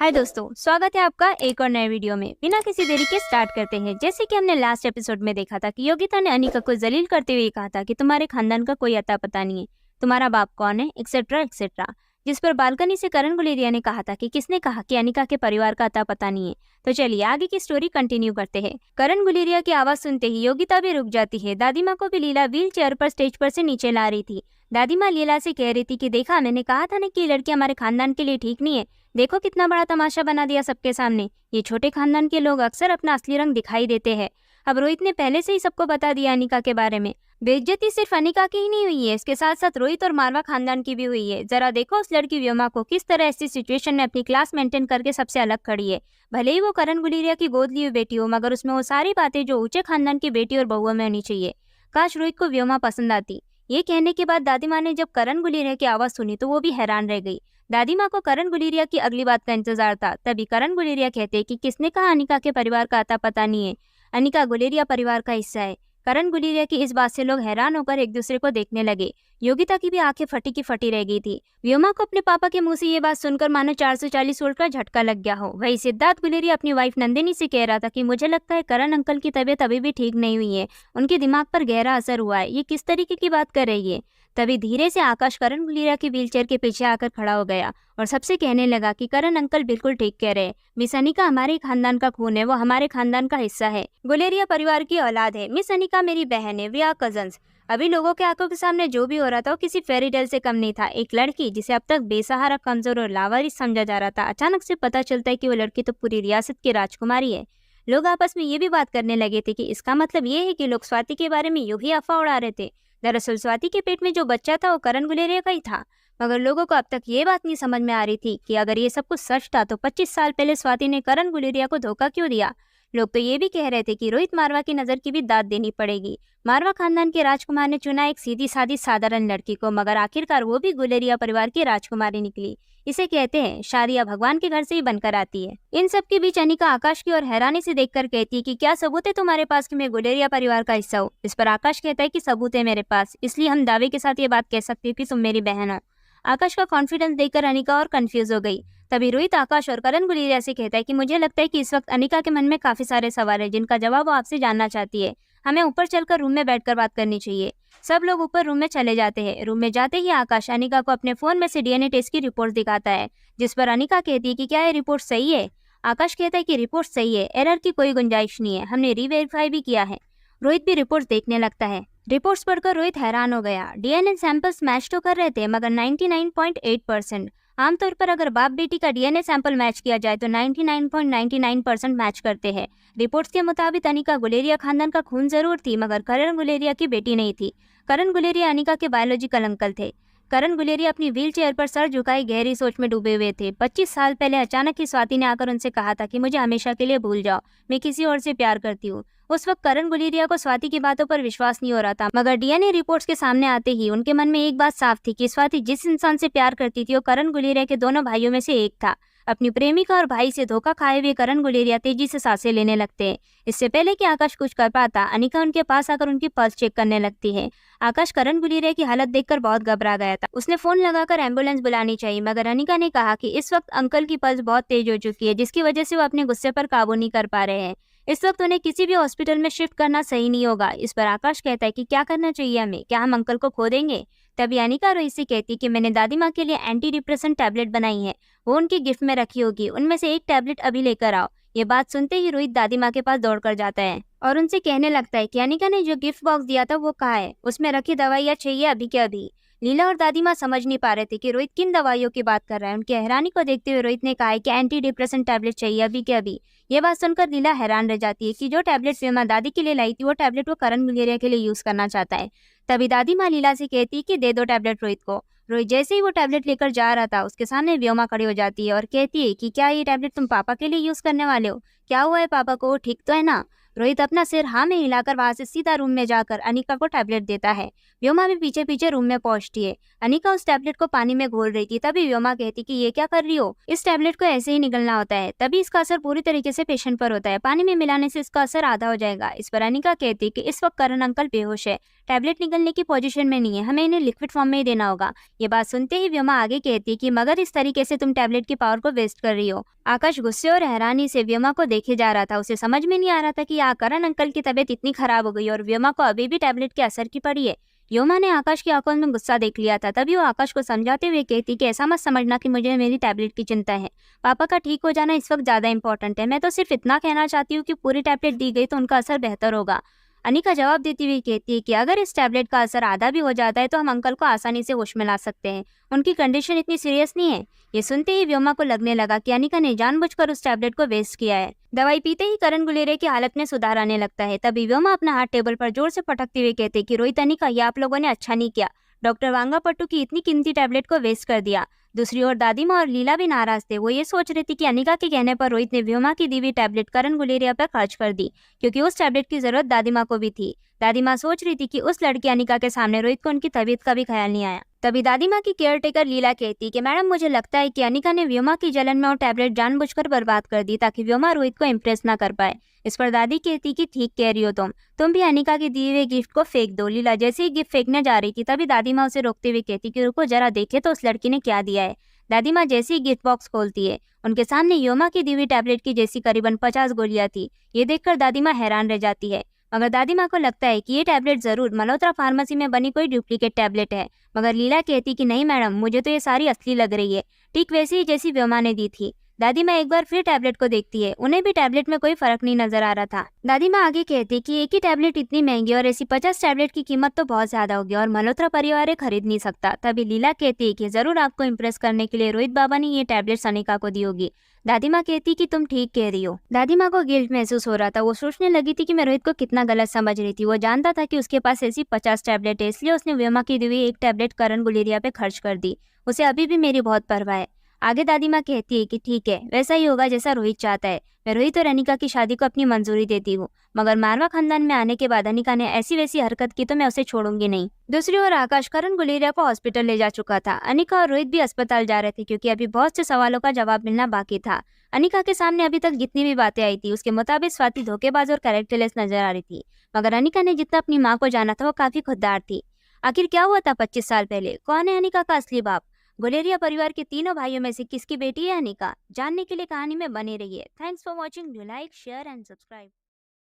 हाय दोस्तों, स्वागत है आपका एक और नए वीडियो में। बिना किसी देरी के स्टार्ट करते हैं। जैसे कि हमने लास्ट एपिसोड में देखा था कि योगिता ने अनिका को जलील करते हुए कहा था कि तुम्हारे खानदान का कोई अता पता नहीं है, तुम्हारा बाप कौन है, एक्सेट्रा एक्सेट्रा। जिस पर बालकनी से करण गुलेरिया ने कहा था कि किसने कहा कि अनिका के परिवार का अता पता नहीं है। तो चलिए आगे की स्टोरी कंटिन्यू करते हैं। करण गुलेरिया की आवाज सुनते ही योगिता भी रुक जाती है। दादी माँ को भी लीला व्हील चेयर पर स्टेज पर से नीचे ला रही थी। दादी माँ लीला से कह रही थी कि देखा, मैंने कहा था ना कि ये लड़की हमारे खानदान के लिए ठीक नहीं है। देखो कितना बड़ा तमाशा बना दिया सबके सामने। ये छोटे खानदान के लोग अक्सर अपना असली रंग दिखाई देते हैं। अब रोहित ने पहले से ही सबको बता दिया अनिका के बारे में। बेइज्जती सिर्फ अनिका की ही नहीं हुई है, इसके साथ साथ रोहित और मारवा खानदान की भी हुई है। जरा देखो उस लड़की व्योमा को, किस तरह ऐसी सिचुएशन में अपनी क्लास मेंटेन करके सबसे अलग खड़ी है। भले ही वो करण गुलेरिया की गोद ली हुई बेटी हो, मगर उसमें वो सारी बातें जो ऊंचे खानदान की बेटी और बहुओं में होनी चाहिए। काश रोहित को व्योमा पसंद आती। ये कहने के बाद दादी माँ ने जब करण गुलेरिया की आवाज सुनी तो वो भी हैरान रह गई। दादी माँ को करण गुलेरिया की अगली बात का इंतजार था। तभी करण गुलेरिया कहते कि किसने कहा अनिका के परिवार का अता पता नहीं है, अनिका गुलेरिया परिवार का हिस्सा है। करण गुलेरिया की इस बात से लोग हैरान होकर एक दूसरे को देखने लगे। योगिता की भी आंखें फटी की फटी रह गई थी। व्योमा को अपने पापा के मुंह से ये बात सुनकर मानो 440 वोल्ट का झटका लग गया हो। वही सिद्धार्थ गुलेरिया अपनी वाइफ नंदिनी से कह रहा था कि मुझे लगता है करण अंकल की तबीयत अभी भी ठीक नहीं हुई है, उनके दिमाग पर गहरा असर हुआ है। ये किस तरीके की बात कर रही है। तभी धीरे से आकाश करण गुलेरिया की व्हीलचेयर के पीछे आकर खड़ा हो गया और सबसे कहने लगा कि करण अंकल बिल्कुल ठीक कह रहे हैं। मिस अनिका हमारे खानदान का खून है, वो हमारे खानदान का हिस्सा है, गुलेरिया परिवार की औलाद है। मिस अनिका मेरी बहन है, वी आर कजन्स। अभी लोगों के आंखों के सामने जो भी हो रहा था वो किसी फेरी टेल से कम नहीं था। एक लड़की जिसे अब तक बेसहारा, कमजोर और लावारिस समझा जा रहा था, अचानक से पता चलता है कि वो लड़की तो पूरी रियासत की राजकुमारी है। लोग आपस में ये भी बात करने लगे थे कि इसका मतलब ये है कि लोग स्वाति के बारे में यूं ही अफवाह उड़ा रहे थे। दरअसल स्वाति के पेट में जो बच्चा था वो करण गुलेरिया का ही था। मगर लोगों को अब तक ये बात नहीं समझ में आ रही थी कि अगर ये सब कुछ सच था तो 25 साल पहले स्वाति ने करण गुलेरिया को धोखा क्यों दिया। लोग तो ये भी कह रहे थे कि रोहित मारवा की नजर की भी दाद देनी पड़ेगी। मारवा खानदान के राजकुमार ने चुना एक सीधी सादी साधारण लड़की को, मगर आखिरकार वो भी गुलेरिया परिवार की राजकुमारी निकली। इसे कहते हैं शादियां भगवान के घर से ही बनकर आती है। इन सब के बीच अनिका आकाश की ओर हैरानी से देखकर कहती है कि क्या सबूत है तुम्हारे पास कि मैं गुलेरिया परिवार का हिस्सा हूँ। इस पर आकाश कहता है कि सबूत है मेरे पास, इसलिए हम दावे के साथ ये बात कह सकते हैं कि तुम मेरी बहन हो। आकाश का कॉन्फिडेंस देखकर अनिका और कंफ्यूज हो गई। तभी रोहित आकाश और करण गुलेरिया से कहता है कि मुझे लगता है कि इस वक्त अनिका के मन में काफी सारे सवाल है जिनका जवाब वो आपसे जानना चाहती है। हमें ऊपर चलकर रूम में बैठकर बात करनी चाहिए। सब लोग ऊपर रूम में चले जाते हैं। रूम में जाते ही आकाश अनिका को अपने फोन में से डीएनए टेस्ट की रिपोर्ट दिखाता है, जिस पर अनिका कहती है कि क्या ये रिपोर्ट सही है। आकाश कहता है कि रिपोर्ट सही है, एरर की कोई गुंजाइश नहीं है, हमने रीवेरीफाई भी किया है। रोहित भी रिपोर्ट देखने लगता है। रिपोर्ट्स पढ़कर रोहित हैरान हो गया। डीएनए सैंपल्स मैच तो कर रहे थे, मगर 99.8%। आमतौर पर अगर बाप बेटी का डीएनए सैंपल मैच किया जाए तो 99.99% मैच करते हैं। रिपोर्ट्स के मुताबिक अनिका गुलेरिया खानदान का खून जरूर थी, मगर करण गुलेरिया की बेटी नहीं थी। करण गुलेरिया अनिका के बायोलॉजिकल अंकल थे। करण गुलेरिया अपनी व्हील चेयर पर सर झुकाए गहरी सोच में डूबे हुए थे। 25 साल पहले अचानक ही स्वाति ने आकर उनसे कहा था कि मुझे हमेशा के लिए भूल जाओ, मैं किसी और से प्यार करती हूँ। उस वक्त करण गुलेरिया को स्वाति की बातों पर विश्वास नहीं हो रहा था, मगर डीएनए रिपोर्ट्स के सामने आते ही उनके मन में एक बात साफ थी कि स्वाति जिस इंसान से प्यार करती थी वो करण गुलेरिया के दोनों भाइयों में से एक था। अपनी प्रेमिका और भाई से धोखा खाए हुए करण गुलेरिया तेजी से सांसें लेने लगते हैं। इससे पहले कि आकाश कुछ कर पाता, अनिका उनके पास आकर उनकी पल्स चेक करने लगती है। आकाश करण गुलेरिया की हालत देखकर बहुत घबरा गया था। उसने फोन लगाकर एम्बुलेंस बुलानी चाहिए, मगर अनिका ने कहा कि इस वक्त अंकल की पल्स बहुत तेज हो चुकी है, जिसकी वजह से वो अपने गुस्से पर काबू नहीं कर पा रहे हैं। इस वक्त उन्हें किसी भी हॉस्पिटल में शिफ्ट करना सही नहीं होगा। इस पर आकाश कहता है कि क्या करना चाहिए हमें, क्या हम अंकल को खो देंगे। तभी अनिका रोहित से कहती कि मैंने दादी माँ के लिए एंटी डिप्रेशन टैबलेट बनाई है, वो उनकी गिफ्ट में रखी होगी, उनमें से एक टैबलेट अभी लेकर आओ। ये बात सुनते ही रोहित दादी माँ के पास दौड़कर जाता है और उनसे कहने लगता है कि अनिका ने जो गिफ्ट बॉक्स दिया था वो कहाँ है, उसमें रखी दवाइयाँ चाहिए अभी के अभी। लीला और दादी माँ समझ नहीं पा रहे थे कि रोहित किन दवाइयों की बात कर रहा है। उनकी हैरानी को देखते हुए रोहित ने कहा है कि एंटी डिप्रेशन टैबलेट चाहिए अभी के अभी। ये बात सुनकर लीला हैरान रह जाती है कि जो टैबलेट व्योमा दादी के लिए लाई थी वो टैबलेट वो करण गुलेरिया के लिए यूज करना चाहता है। तभी दादी माँ लीला से कहती है कि दे दो टैबलेट रोहित को। रोहित जैसे ही वो टैबलेट लेकर जा रहा था उसके सामने व्योमा खड़ी हो जाती है और कहती है कि क्या ये टैबलेट तुम पापा के लिए यूज करने वाले हो, क्या हुआ है पापा को, ठीक तो है ना। रोहित अपना सिर हाँ में हिलाकर वहां से सीधा रूम में जाकर अनिका को टैबलेट देता है। व्योमा भी पीछे पीछे रूम में पहुंचती है। अनिका उस टैबलेट को पानी में घोल रही थी, तभी व्योमा कहती कि ये क्या कर रही हो, इस टैबलेट को ऐसे ही निगलना होता है, तभी इसका असर पूरी तरीके से पेशेंट पर होता है, पानी में मिलाने से इसका असर आधा हो जाएगा। इस पर अनिका कहती कि इस वक्त करण अंकल बेहोश है, टैबलेट निकलने की पोजीशन में नहीं है, हमें इन्हें लिक्विड फॉर्म में ही देना होगा। ये बात सुनते ही व्योमा आगे कहती कि मगर इस तरीके से तुम टैबलेट की पावर को वेस्ट कर रही हो। आकाश गुस्से और हैरानी से व्योमा को देखे जा रहा था। उसे समझ में नहीं आ रहा था कि करण अंकल की तबीयत इतनी खराब हो गई और व्योमा को अभी भी टैबलेट के असर की पड़ी है। व्योमा ने आकाश की आंखों में गुस्सा देख लिया था, तभी वो आकाश को समझाते हुए कहती कि ऐसा मत समझना कि मुझे मेरी टैबलेट की चिंता है, पापा का ठीक हो जाना इस वक्त ज्यादा इंपॉर्टेंट है, मैं तो सिर्फ इतना कहना चाहती हूँ कि पूरी टैबलेट दी गई तो उनका असर बेहतर होगा। अनिका जवाब देती हुई कहती है कि अगर इस टैबलेट का असर आधा भी हो जाता है तो हम अंकल को आसानी से होश में ला सकते हैं, उनकी कंडीशन इतनी सीरियस नहीं है। ये सुनते ही व्योमा को लगने लगा कि अनिका ने जानबूझकर उस टैबलेट को वेस्ट किया है। दवाई पीते ही करण गुलेरिया की हालत में सुधार आने लगता है। तभी व्योमा अपना हाथ टेबल पर जोर से पटकते हुए कहते कि रोहित, अनिका, ये आप लोगों ने अच्छा नहीं किया, डॉक्टर वांगापट्टू की इतनी कीमती टैबलेट को वेस्ट कर दिया। दूसरी ओर दादी माँ और लीला भी नाराज थे। वो ये सोच रही थी कि अनिका के कहने पर रोहित ने व्योमा की दी हुई टैबलेट करण गुलेरिया पर खर्च कर दी, क्योंकि उस टैबलेट की जरूरत दादी माँ को भी थी। दादी माँ सोच रही थी कि उस लड़की अनिका के सामने रोहित को उनकी तबीयत का भी ख्याल नहीं आया। तभी दादी माँ की केयरटेकर लीला कहती कि मैडम, मुझे लगता है कि अनिका ने व्योमा की जलन में वो टैबलेट जानबूझकर बर्बाद कर दी ताकि व्योमा रोहित को इम्प्रेस ना कर पाए। इस पर दादी कहती कि ठीक कह रही हो तुम भी अनिका की दी हुए गिफ्ट को फेंक दो। लीला जैसे ही गिफ्ट फेंकने जा रही थी तभी दादी माँ उसे रोकते हुए कहती कि रुको जरा, देखे तो उस लड़की ने क्या दिया है। दादी माँ जैसे ही गिफ्ट बॉक्स खोलती है, उनके सामने व्योमा की दी हुई टैबलेट की जैसी करीबन 50 गोलियां थी। ये देखकर दादी माँ हैरान रह जाती है, मगर दादी माँ को लगता है कि ये टैबलेट जरूर मल्होत्रा फार्मेसी में बनी कोई डुप्लीकेट टैबलेट है। मगर लीला कहती कि नहीं मैडम, मुझे तो ये सारी असली लग रही है, ठीक वैसी ही जैसी व्योमा ने दी थी। दादी माँ एक बार फिर टैबलेट को देखती है, उन्हें भी टैबलेट में कोई फर्क नहीं नजर आ रहा था। दादी माँ आगे कहती कि एक ही टैबलेट इतनी महंगी और ऐसी 50 टैबलेट की कीमत तो बहुत ज्यादा होगी और मल्होत्रा परिवार ये खरीद नहीं सकता। तभी लीला कहती है कि जरूर आपको इम्प्रेस करने के लिए रोहित बाबा ने ये टैबलेट अनिका को दी होगी। दादी माँ कहती कि तुम ठीक कह रही हो। दादी माँ को गिल्ट महसूस हो रहा था। वो सोचने लगी थी कि मैं रोहित को कितना गलत समझ रही थी। वो जानता था कि उसके पास ऐसी 50 टैबलेट है, इसलिए उसने व्योमा की दी हुई एक टैबलेट करण गुलेरिया पे खर्च कर दी। उसे अभी भी मेरी बहुत परवाह है। आगे दादी माँ कहती है कि ठीक है, वैसा ही होगा जैसा रोहित चाहता है। मैं रोहित और अनिका की शादी को अपनी मंजूरी देती हूँ, मगर मारवा खानदान में आने के बाद अनिका ने ऐसी वैसी हरकत की तो मैं उसे छोड़ूंगी नहीं। दूसरी ओर आकाश करण गुलेरिया को हॉस्पिटल ले जा चुका था। अनिका और रोहित भी अस्पताल जा रहे थे क्योंकि अभी बहुत से सवालों का जवाब मिलना बाकी था। अनिका के सामने अभी तक जितनी भी बातें आई थी उसके मुताबिक स्वाति धोखेबाज और कैरेक्टरलेस नजर आ रही थी, मगर अनिका ने जितना अपनी माँ को जाना था वो काफी खुददार थी। आखिर क्या हुआ था 25 साल पहले? कौन है अनिका का असली बाप? गुलेरिया परिवार के तीनों भाइयों में से किसकी बेटी है अनिका? जानने के लिए कहानी में बने रहिए। Thanks for watching. Do like, share and subscribe.